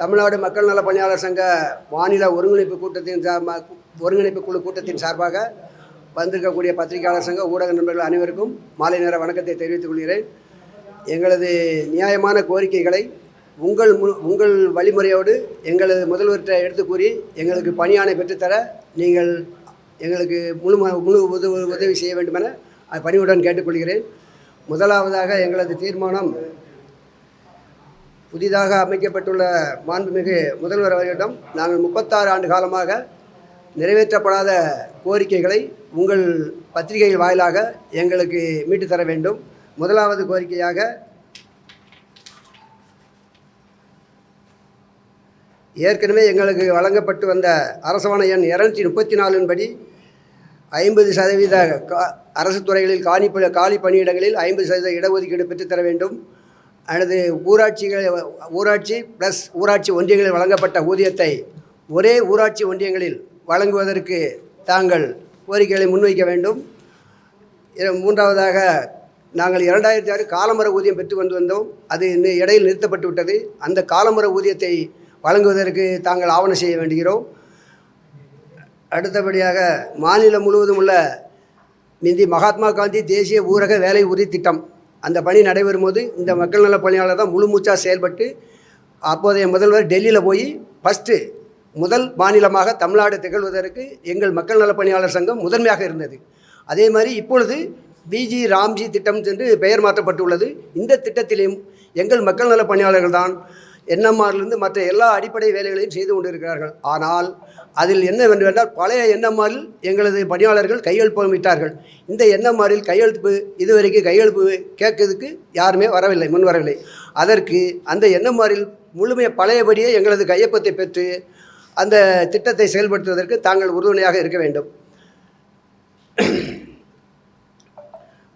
தமிழ்நாடு மக்கள் நல பணியாளர் சங்க மாநில ஒருங்கிணைப்பு குழு கூட்டத்தின் சார்பாக வந்திருக்கக்கூடிய பத்திரிகையாளர் சங்க ஊடக நண்பர்கள் அனைவருக்கும் மாலை நேர வணக்கத்தை தெரிவித்துக் கொள்கிறேன். எங்களது நியாயமான கோரிக்கைகளை உங்கள் வழிமுறையோடு எங்களது முதல்வர்கிட்ட எடுத்து கூறி எங்களுக்கு பணியாணை பெற்றுத்தர நீங்கள் எங்களுக்கு முழு உதவி செய்ய வேண்டுமென பணிவுடன் கேட்டுக்கொள்கிறேன். முதலாவதாக எங்களது தீர்மானம் புதிதாக அமைக்கப்பட்டுள்ள மாண்புமிகு முதல்வர் அவர்களிடம் நாங்கள் 36 ஆண்டு காலமாக நிறைவேற்றப்படாத கோரிக்கைகளை உங்கள் பத்திரிகைகள் வாயிலாக எங்களுக்கு மீட்டு தர வேண்டும். முதலாவது கோரிக்கையாக ஏற்கனவே எங்களுக்கு வழங்கப்பட்டு வந்த அரசாணை எண் 234 படி 50% அரசு துறைகளில் காலி பணியிடங்களில் 50% இடஒதுக்கீடு பெற்றுத்தர வேண்டும். அல்லது ஊராட்சி ப்ளஸ் ஊராட்சி ஒன்றியங்களில் வழங்கப்பட்ட ஊதியத்தை ஒரே ஊராட்சி ஒன்றியங்களில் வழங்குவதற்கு தாங்கள் கோரிக்கைகளை முன்வைக்க வேண்டும். மூன்றாவதாக நாங்கள் 2006 காலமுறை ஊதியம் பெற்று வந்தோம். அது இடையில் நிறுத்தப்பட்டு விட்டது. அந்த காலமுறை ஊதியத்தை வழங்குவதற்கு தாங்கள் ஆவணம் செய்ய வேண்டுகிறோம். அடுத்தபடியாக மாநிலம் முழுவதும் உள்ள மகாத்மா காந்தி தேசிய ஊரக வேலை உறுதி திட்டம் அந்த பணி நடைபெறும் போது இந்த மக்கள் நல பணியாளர் தான் முழு மூச்சாக செயல்பட்டு அப்போதைய முதல்வர் டெல்லியில் போய் முதல் மாநிலமாக தமிழ்நாடு திகழ்வதற்கு எங்கள் மக்கள் நல பணியாளர் சங்கம் முதன்மையாக இருந்தது. அதே மாதிரி இப்பொழுது பிஜி ராம்ஜி திட்டம் என்று பெயர் மாற்றப்பட்டுள்ளது. இந்த திட்டத்திலும் எங்கள் மக்கள் நல பணியாளர்கள் தான் என்எம்ஆரிலிருந்து மற்ற எல்லா அடிப்படை வேலைகளையும் செய்து கொண்டிருக்கிறார்கள். ஆனால் அதில் என்னவென்றால் பழைய என்எம்ஆரில் எங்களது பணியாளர்கள் கையெழுப்பு விட்டார்கள். இந்த என்எம்ஆரில் இதுவரைக்கும் கையெழுப்பு கேட்கறதுக்கு யாருமே முன் வரவில்லை. அதற்கு அந்த என்எம்ஆரில் முழுமையாக பழையபடியே எங்களது கையொப்பத்தை பெற்று அந்த திட்டத்தை செயல்படுத்துவதற்கு தாங்கள் உறுதுணையாக இருக்க வேண்டும்.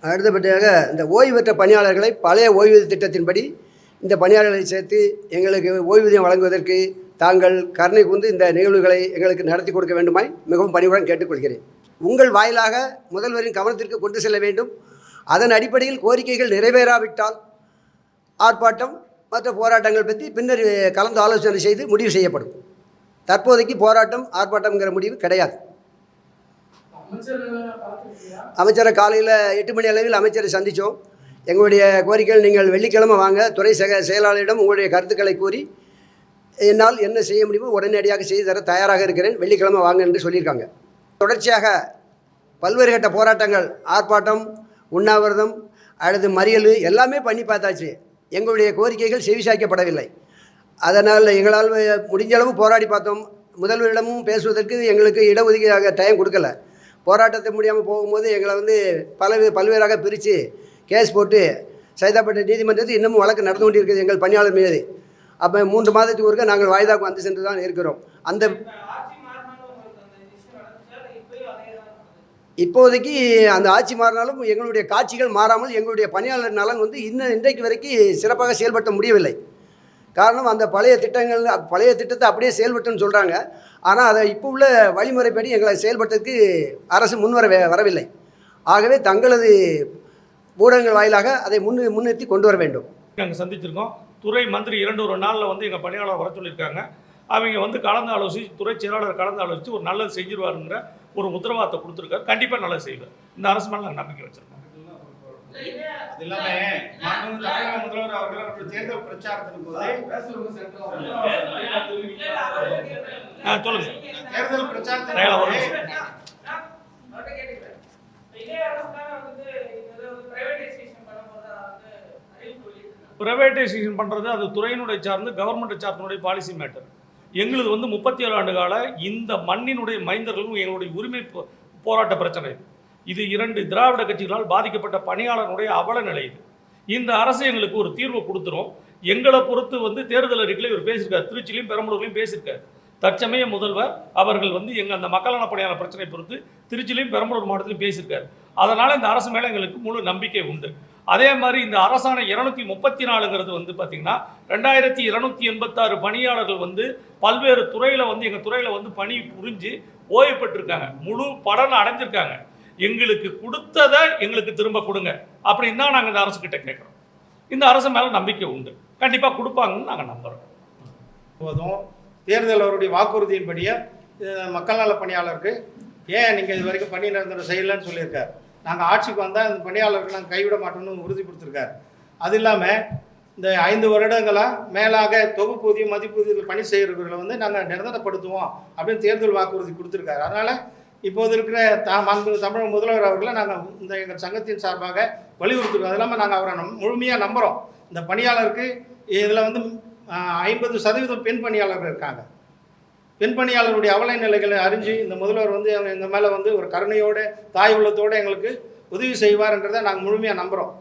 அடுத்தபடியாக இந்த ஓய்வு பெற்ற பணியாளர்களை பழைய ஓய்வூதிய திட்டத்தின்படி இந்த பணியாளர்களை சேர்த்து எங்களுக்கு ஓய்வூதியம் வழங்குவதற்கு தாங்கள் கருணை கூர்ந்து இந்த நிகழ்வுகளை எங்களுக்கு நடத்தி கொடுக்க வேண்டுமாய் மிகவும் பணிவுடன் கேட்டுக்கொள்கிறேன். உங்கள் வாயிலாக முதல்வரின் கவனத்திற்கு கொண்டு செல்ல வேண்டும். அதன் அடிப்படையில் கோரிக்கைகள் நிறைவேறாவிட்டால் ஆர்ப்பாட்டம் மற்ற போராட்டங்கள் பற்றி பின்னர் கலந்து ஆலோசனை செய்து முடிவு செய்யப்படும். தற்போதைக்கு போராட்டம் ஆர்ப்பாட்டம்ங்கிற முடிவு கிடையாது. அமைச்சரை காலையில் 8 மணி அளவில் அமைச்சரை சந்தித்தோம். எங்களுடைய கோரிக்கைகள் நீங்கள் வெள்ளிக்கிழமை வாங்க, துறை செயலாளரிடம் உங்களுடைய கருத்துக்களை கூறி என்னால் என்ன செய்ய முடியுமோ உடனடியாக செய்து தர தயாராக இருக்கிறேன், வெள்ளிக்கிழமை வாங்க என்று சொல்லியிருக்காங்க. தொடர்ச்சியாக பல்வேறு கட்ட போராட்டங்கள், ஆர்ப்பாட்டம், உண்ணாவிரதம், அல்லது மறியல் எல்லாமே பண்ணி பார்த்தாச்சு. எங்களுடைய கோரிக்கைகள் செவிசாய்க்கப்படவில்லை. அதனால் எங்களால் முடிஞ்ச அளவு போராடி பார்த்தோம். முதல்வரிடமும் பேசுவதற்கு எங்களுக்கு இடஒதுக்கீடாக டைம் கொடுக்கல. போராட்டத்தை முடியாமல் போகும்போது எங்களை பல்வேறாக பிரித்து கேஸ் போட்டு சைதாப்பேட்டை நீதிமன்றத்தில் இன்னமும் வழக்கு நடந்து கொண்டிருக்கிறது எங்கள் பணியாளர் மீது. அப்போ 3 மாதத்துக்கு ஒருக்க நாங்கள் வாய்தாக்கு வந்து சென்று தான் இருக்கிறோம். இப்போதைக்கு அந்த ஆட்சி மாறினாலும் எங்களுடைய காட்சிகள் மாறாமல் எங்களுடைய பணியாளர் நலன் இன்றைக்கு வரைக்கும் சிறப்பாக செயல்படுத்த முடியவில்லை. காரணம் அந்த பழைய திட்டத்தை அப்படியே செயல்பட்டுன்னு சொல்கிறாங்க. ஆனால் அதை இப்போ உள்ள வழிமுறைப்படி எங்களை செயல்படுறதுக்கு அரசு வரவில்லை. ஆகவே தங்களது ஊடகங்கள் வாயிலாக அதை முன்னிறுத்தி கொண்டு வர வேண்டும். நாங்கள் சந்திச்சிருக்கோம். துறை மந்திரி 2 நாளில் எங்கள் பணியாளர் வர சொல்லியிருக்காங்க. அவங்க கலந்து ஆலோசித்து, துறை செயலாளர் கலந்து ஆலோசித்து ஒரு நல்லது செஞ்சிருவாருங்கிற ஒரு உத்தரவாதத்தை கொடுத்துருக்காரு. கண்டிப்பாக நல்லது செய்வார். இந்த அரசு மேலே நாங்கள் நம்பிக்கை வச்சுருக்கோம். அது இல்லாமல் தமிழக முதல்வர் அவர்கள் தேர்தல் பிரச்சாரத்தின் போது சொல்லுங்க. தேர்தல் பிரச்சாரத்தில் பிரைவேட்டைசேஷன் பண்ணுறது அது துறையினுடைய சார்ந்து கவர்மெண்ட்டை சார்ந்தனுடைய பாலிசி மேட்டர். எங்களுது 37 ஆண்டு கால இந்த மண்ணினுடைய மைந்தர்களும் எங்களுடைய உரிமை போராட்ட பிரச்சனை. இது 2 திராவிட கட்சிகளால் பாதிக்கப்பட்ட பணியாளர்களுடைய அவல நிலை. இந்த அரசு எங்களுக்கு ஒரு தீர்வு கொடுத்துரும். எங்களை பொறுத்து தேர்தல் அறிக்கையில் இவர் பேசியிருக்காரு. திருச்சியிலையும் பெரம்பலூர்லையும் பேசியிருக்காரு. தற்சமய முதல்வர் அவர்கள் எங்கள் அந்த மக்கள் நல பணியாளர் பிரச்சனை பொறுத்து திருச்சியிலையும் பெரம்பலூர் மாவட்டத்திலையும் பேசியிருக்காரு. அதனால் இந்த அரசு மேலே எங்களுக்கு முழு நம்பிக்கை உண்டு. அதே மாதிரி இந்த அரசாணை 234ங்கிறது பார்த்திங்கன்னா 2286 பணியாளர்கள் பல்வேறு துறையில் எங்கள் துறையில் பணி புரிஞ்சு ஓய்வு பெற்றிருக்காங்க. முழு பலன் அடைஞ்சிருக்காங்க. எங்களுக்கு கொடுத்ததை எங்களுக்கு திரும்ப கொடுங்க அப்படின்னு தான் நாங்கள் இந்த அரசுக்கிட்ட கேட்குறோம். இந்த அரசு மேலே நம்பிக்கை உண்டு. கண்டிப்பாக கொடுப்பாங்கன்னு நாங்கள் நம்புகிறோம். போதும் தேர்தல் அவருடைய வாக்குறுதியின்படியே மக்கள் நல பணியாளருக்கு ஏன் நீங்கள் இது வரைக்கும் பணி நிரந்தரம் செய்யலைன்னு சொல்லியிருக்காரு. நாங்கள் ஆட்சிக்கு வந்தால் இந்த பணியாளருக்கு நாங்கள் கைவிட மாட்டோம்னு உறுதி கொடுத்துருக்காரு. அது இல்லாமல் இந்த 5 வருடங்களாக மேலாக தொகுப்பூதியம் மதிப்பூதியத்தில் பணி செய்கிறவர்களை வந்து நாங்கள் நிரந்தரப்படுத்துவோம் அப்படின்னு தேர்தல் வாக்குறுதி கொடுத்துருக்காரு. அதனால் இப்போது இருக்கிற தமிழக முதல்வர் அவர்களை நாங்கள் இந்த எங்கள் சங்கத்தின் சார்பாக வலியுறுத்துகிறோம். அது இல்லாமல் நாங்கள் அவரை முழுமையாக நம்புகிறோம். இந்த பணியாளருக்கு இதில் வந்து 50% பெண் பணியாளர்கள் இருக்காங்க. பெண் பணியாளருடைய அவலை நிலைகளை அறிஞ்சு இந்த முதல்வர் வந்து எங்கள் மேலே வந்து ஒரு கருணையோடு தாய் உள்ளத்தோடு எங்களுக்கு உதவி செய்வார்ன்றதை நாங்கள் முழுமையாக நம்புகிறோம்.